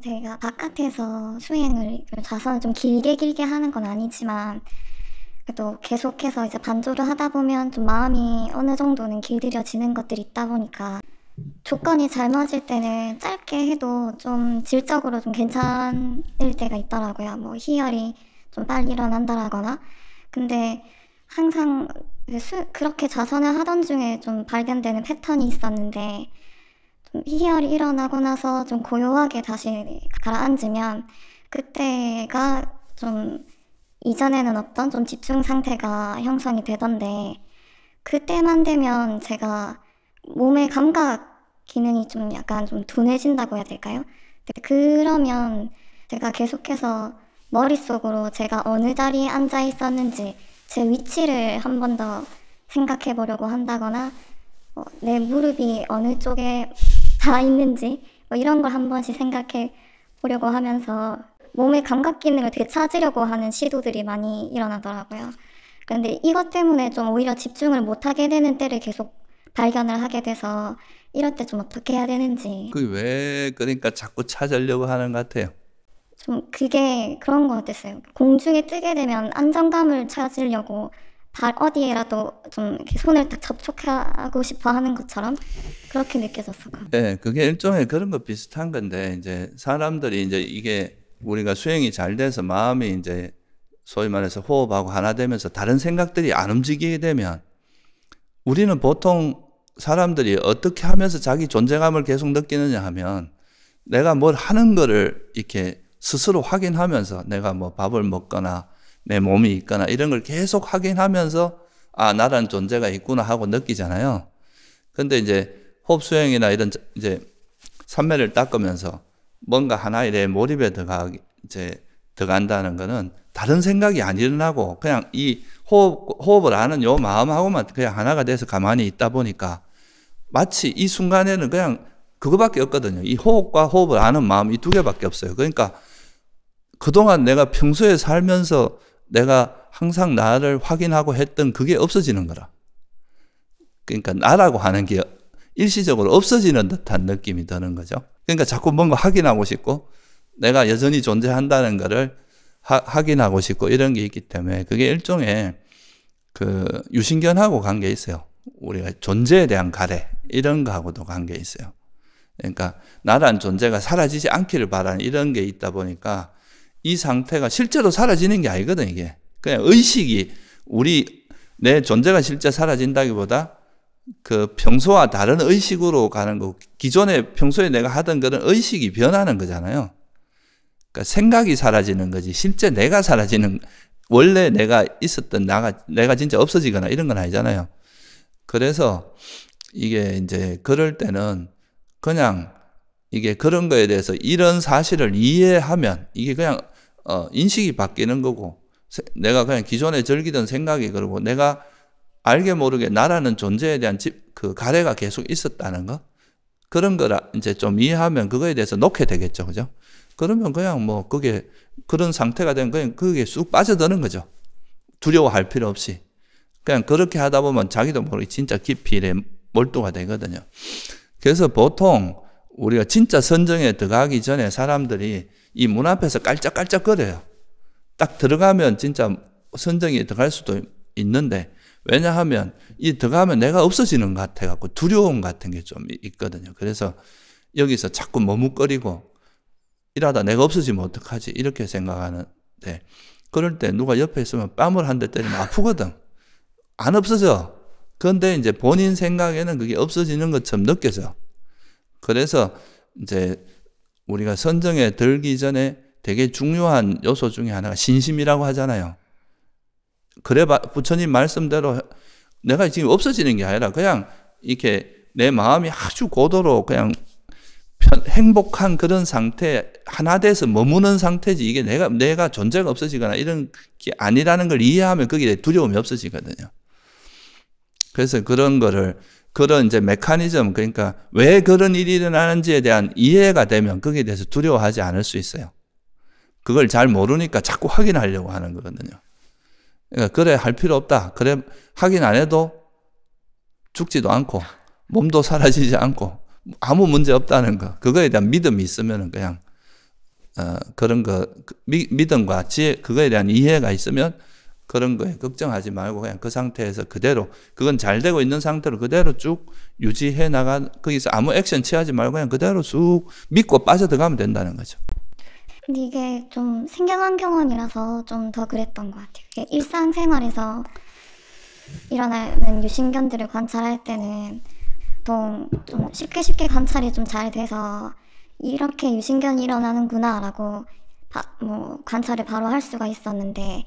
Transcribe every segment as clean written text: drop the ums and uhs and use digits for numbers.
제가 바깥에서 수행을 자선을 좀 길게 하는 건 아니지만 그래도 계속해서 이제 반조를 하다 보면 좀 마음이 어느 정도는 길들여지는 것들이 있다 보니까 조건이 잘 맞을 때는 짧게 해도 좀 질적으로 좀 괜찮을 때가 있더라고요. 뭐 희열이 좀 빨리 일어난다라거나. 근데 항상 그렇게 자선을 하던 중에 좀 발견되는 패턴이 있었는데, 좀 희열이 일어나고 나서 좀 고요하게 다시 가라앉으면 그때가 좀 이전에는 어떤 좀 집중 상태가 형성이 되던데, 그때만 되면 제가 몸의 감각 기능이 좀 약간 좀 둔해진다고 해야 될까요? 근데 그러면 제가 계속해서 머릿속으로 제가 어느 자리에 앉아 있었는지 제 위치를 한 번 더 생각해 보려고 한다거나, 내 무릎이 어느 쪽에 닿아 있는지 이런 걸 한 번씩 생각해 보려고 하면서 몸의 감각 기능을 되찾으려고 하는 시도들이 많이 일어나더라고요. 그런데 이것 때문에 좀 오히려 집중을 못하게 되는 때를 계속 발견을 하게 돼서, 이럴 때 좀 어떻게 해야 되는지. 그게 왜 그러니까 자꾸 찾으려고 하는 것 같아요? 좀 그게 그런 것 같았어요. 공중에 뜨게 되면 안정감을 찾으려고 발 어디에라도 좀 이렇게 손을 딱 접촉하고 싶어 하는 것처럼 그렇게 느껴졌어요. 네, 그게 일종의 그런 거 비슷한 건데, 이제 사람들이 이제 이게 우리가 수행이 잘 돼서 마음이 이제 소위 말해서 호흡하고 하나 되면서 다른 생각들이 안 움직이게 되면, 우리는 보통 사람들이 어떻게 하면서 자기 존재감을 계속 느끼느냐 하면, 내가 뭘 하는 거를 이렇게 스스로 확인하면서, 내가 뭐 밥을 먹거나 내 몸이 있거나 이런 걸 계속 확인하면서 아, 나라는 존재가 있구나 하고 느끼잖아요. 근데 이제 호흡 수행이나 이런 이제 삼매를 닦으면서 뭔가 하나에 대해 몰입에 들어간다는 거는 다른 생각이 안 일어나고 그냥 이 호흡을 아는 요 마음하고만 그냥 하나가 돼서 가만히 있다 보니까 마치 이 순간에는 그냥 그거밖에 없거든요. 이 호흡과 호흡을 아는 마음 이 두 개밖에 없어요. 그러니까 그동안 내가 평소에 살면서 내가 항상 나를 확인하고 했던 그게 없어지는 거라. 그러니까 나라고 하는 게 일시적으로 없어지는 듯한 느낌이 드는 거죠. 그러니까 자꾸 뭔가 확인하고 싶고 내가 여전히 존재한다는 거를 확인하고 싶고 이런 게 있기 때문에 그게 일종의 그 유신견하고 관계 있어요. 우리가 존재에 대한 가래 이런 거하고도 관계 있어요. 그러니까 나란 존재가 사라지지 않기를 바라는 이런 게 있다 보니까 이 상태가 실제로 사라지는 게 아니거든. 이게 그냥 의식이 내 존재가 실제 사라진다기보다 그 평소와 다른 의식으로 가는 거, 기존에 평소에 내가 하던 그런 의식이 변하는 거잖아요. 그러니까 생각이 사라지는 거지 실제 내가 사라지는, 원래 내가 있었던 내가 진짜 없어지거나 이런 건 아니잖아요. 그래서 이게 이제 그럴 때는 그냥 이게 그런 거에 대해서 이런 사실을 이해하면 이게 그냥 인식이 바뀌는 거고, 내가 그냥 기존에 즐기던 생각이 그러고 내가 알게 모르게 나라는 존재에 대한 그 가래가 계속 있었다는 거, 그런 거라 이제 좀 이해하면 그거에 대해서 놓게 되겠죠, 그죠? 그러면 그냥 뭐 그게 그런 상태가 되면 그냥 그게 쑥 빠져드는 거죠. 두려워할 필요 없이 그냥 그렇게 하다 보면 자기도 모르게 진짜 깊이 일에 몰두가 되거든요. 그래서 보통 우리가 진짜 선정에 들어가기 전에 사람들이 이 문 앞에서 깔짝깔짝거려요. 딱 들어가면 진짜 선정에 들어갈 수도 있는데, 왜냐하면 이 들어가면 내가 없어지는 것 같아갖고 두려움 같은 게 좀 있거든요. 그래서 여기서 자꾸 머뭇거리고 이러다 내가 없어지면 어떡하지 이렇게 생각하는데, 그럴 때 누가 옆에 있으면 뺨을 한 대 때리면 아프거든. 안 없어져. 그런데 이제 본인 생각에는 그게 없어지는 것처럼 느껴져. 그래서 이제 우리가 선정에 들기 전에 되게 중요한 요소 중에 하나가 신심이라고 하잖아요. 그래 부처님 말씀대로 내가 지금 없어지는 게 아니라 그냥 이렇게 내 마음이 아주 고도로 그냥 행복한 그런 상태, 하나 돼서 머무는 상태지, 이게 내가 존재가 없어지거나 이런 게 아니라는 걸 이해하면 거기에 두려움이 없어지거든요. 그래서 그런 거를, 그런 이제 메커니즘, 그러니까 왜 그런 일이 일어나는지에 대한 이해가 되면 거기에 대해서 두려워하지 않을 수 있어요. 그걸 잘 모르니까 자꾸 확인하려고 하는 거거든요. 그러니까 그래 할 필요 없다. 그래 확인 안 해도 죽지도 않고 몸도 사라지지 않고 아무 문제 없다는 거, 그거에 대한 믿음이 있으면 그냥 그런 거 믿음과 지혜 그거에 대한 이해가 있으면 그런 거에 걱정하지 말고 그냥 그 상태에서 그대로 그건 잘 되고 있는 상태로 그대로 쭉 유지해 거기서 아무 액션 취하지 말고 그냥 그대로 쑥 믿고 빠져들어가면 된다는 거죠. 근데 이게 좀 생경한 경험이라서 좀 더 그랬던 것 같아요. 이게 일상생활에서 일어나는 유신견들을 관찰할 때는 보통 좀 쉽게 관찰이 좀 잘 돼서 이렇게 유신견이 일어나는구나 라고 관찰을 바로 할 수가 있었는데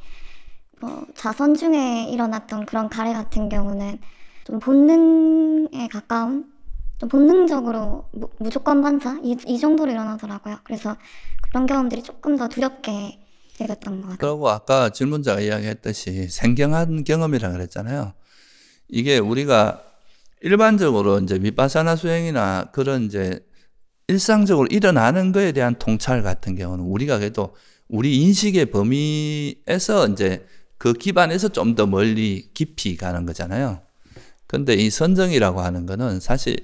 자선 중에 일어났던 그런 가래 같은 경우는 좀 본능에 가까운 좀 본능적으로 무조건 반사? 이 정도로 일어나더라고요. 그래서 그런 경험들이 조금 더 두렵게 느꼈던 것 같아요. 그리고 아까 질문자가 이야기했듯이 생경한 경험이라 그랬잖아요. 이게 우리가 일반적으로 이제 비파사나 수행이나 그런 이제 일상적으로 일어나는 거에 대한 통찰 같은 경우는 우리가 그래도 우리 인식의 범위에서 이제 그 기반에서 좀 더 멀리 깊이 가는 거잖아요. 근데 이 선정이라고 하는 거는 사실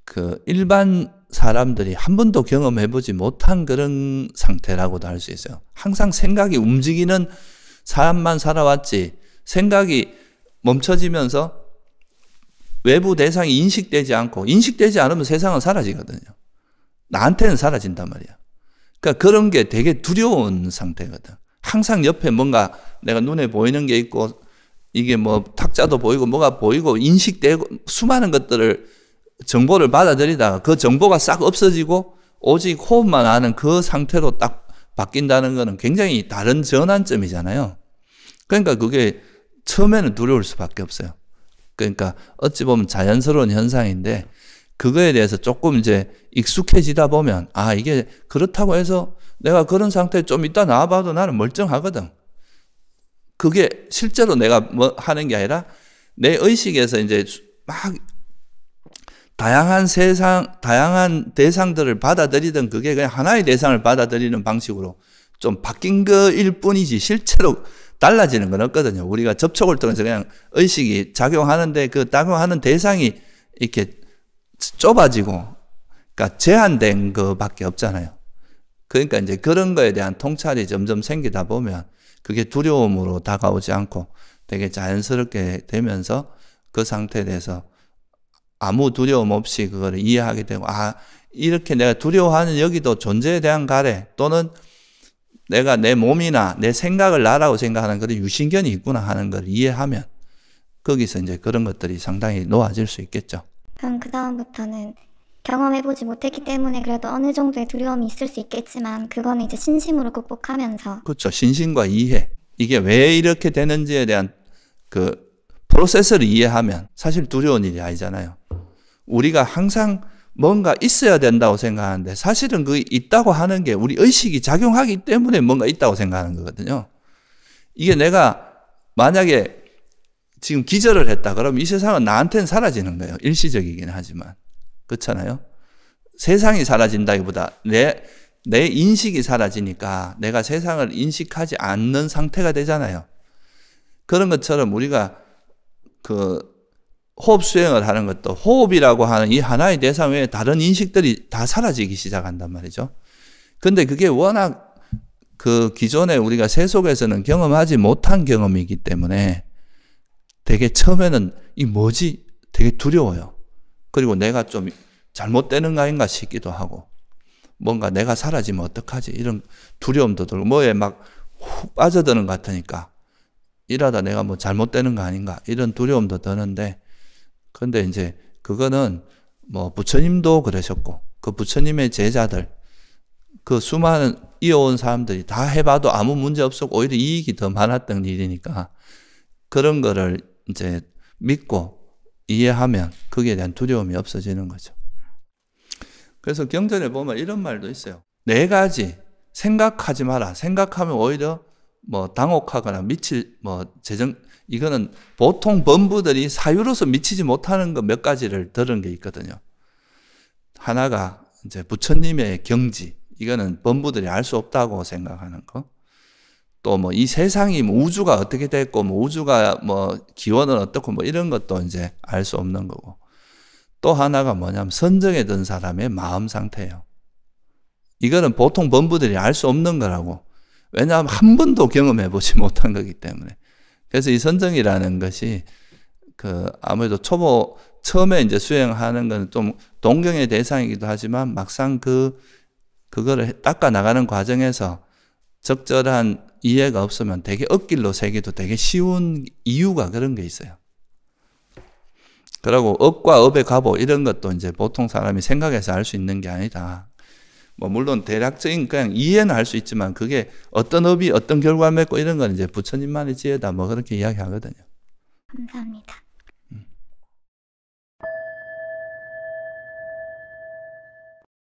그 일반 사람들이 한 번도 경험해보지 못한 그런 상태라고도 할 수 있어요. 항상 생각이 움직이는 사람만 살아왔지 생각이 멈춰지면서 외부 대상이 인식되지 않으면 세상은 사라지거든요. 나한테는 사라진단 말이야. 그러니까 그런 게 되게 두려운 상태거든. 항상 옆에 뭔가 내가 눈에 보이는 게 있고 이게 뭐 탁자도 보이고 뭐가 보이고 인식되고 수많은 것들을 정보를 받아들이다가 그 정보가 싹 없어지고 오직 호흡만 하는 그 상태로 딱 바뀐다는 거는 굉장히 다른 전환점이잖아요. 그러니까 그게 처음에는 두려울 수밖에 없어요. 그러니까 어찌 보면 자연스러운 현상인데 그거에 대해서 조금 이제 익숙해지다 보면 이게 그렇다고 해서 내가 그런 상태에 좀 이따 나와봐도 나는 멀쩡하거든. 그게 실제로 내가 뭐 하는 게 아니라 내 의식에서 이제 막 다양한 대상들을 받아들이던 그게 그냥 하나의 대상을 받아들이는 방식으로 좀 바뀐 거일 뿐이지 실제로 달라지는 건 없거든요. 우리가 접촉을 통해서 그냥 의식이 작용하는데 그 작용하는 대상이 이렇게 좁아지고, 그러니까 제한된 거밖에 없잖아요. 그러니까 이제 그런 거에 대한 통찰이 점점 생기다 보면 그게 두려움으로 다가오지 않고 되게 자연스럽게 되면서 그 상태에 대해서 아무 두려움 없이 그거를 이해하게 되고, 이렇게 내가 두려워하는 여기도 존재에 대한 가래 또는 내가 내 몸이나 내 생각을 나라고 생각하는 그런 유신견이 있구나 하는 걸 이해하면 거기서 이제 그런 것들이 상당히 놓아질 수 있겠죠. 그럼 그 다음부터는 경험해보지 못했기 때문에 그래도 어느 정도의 두려움이 있을 수 있겠지만 그거는 이제 신심으로 극복하면서. 그렇죠. 신심과 이해. 이게 왜 이렇게 되는지에 대한 그 프로세스를 이해하면 사실 두려운 일이 아니잖아요. 우리가 항상 뭔가 있어야 된다고 생각하는데 사실은 그 있다고 하는 게 우리 의식이 작용하기 때문에 뭔가 있다고 생각하는 거거든요. 이게 내가 만약에 지금 기절을 했다 그러면 이 세상은 나한테는 사라지는 거예요. 일시적이긴 하지만. 그렇잖아요. 세상이 사라진다기보다 내 인식이 사라지니까 내가 세상을 인식하지 않는 상태가 되잖아요. 그런 것처럼 우리가 그 호흡 수행을 하는 것도 호흡이라고 하는 이 하나의 대상 외에 다른 인식들이 다 사라지기 시작한단 말이죠. 근데 그게 워낙 그 기존에 우리가 세속에서는 경험하지 못한 경험이기 때문에 되게 처음에는 이 뭐지? 되게 두려워요. 그리고 내가 좀 잘못되는 거 아닌가 싶기도 하고 뭔가 내가 사라지면 어떡하지? 이런 두려움도 들고 뭐에 막 훅 빠져드는 것 같으니까 이러다 내가 뭐 잘못되는 거 아닌가 이런 두려움도 드는데 근데 이제 그거는 뭐 부처님도 그러셨고 그 부처님의 제자들 그 수많은 이어온 사람들이 다 해봐도 아무 문제 없었고 오히려 이익이 더 많았던 일이니까 그런 거를 이제 믿고 이해하면 거기에 대한 두려움이 없어지는 거죠. 그래서 경전에 보면 이런 말도 있어요. 4가지 생각하지 마라. 생각하면 오히려 뭐 당혹하거나 이거는 보통 범부들이 사유로서 미치지 못하는 거 몇 가지를 들은 게 있거든요. 하나가 이제 부처님의 경지. 이거는 범부들이 알 수 없다고 생각하는 거. 또 뭐 이 세상이 우주가 어떻게 됐고 우주가 기원은 어떻고 이런 것도 이제 알 수 없는 거고. 또 하나가 뭐냐면 선정에 든 사람의 마음 상태예요. 이거는 보통 범부들이 알 수 없는 거라고. 왜냐하면 한 번도 경험해보지 못한 거기 때문에. 그래서 이 선정이라는 것이 아무래도 처음에 이제 수행하는 건 좀 동경의 대상이기도 하지만 막상 그거를 닦아 나가는 과정에서 적절한 이해가 없으면 되게 엇길로 새기도 되게 쉬운 이유가 그런 게 있어요. 그리고 업과 업의 과보 이런 것도 이제 보통 사람이 생각해서 알 수 있는 게 아니다. 뭐 물론 대략적인 그냥 이해는 할 수 있지만 그게 어떤 업이 어떤 결과를 맺고 이런 건 이제 부처님만의 지혜다 뭐 그렇게 이야기하거든요. 감사합니다.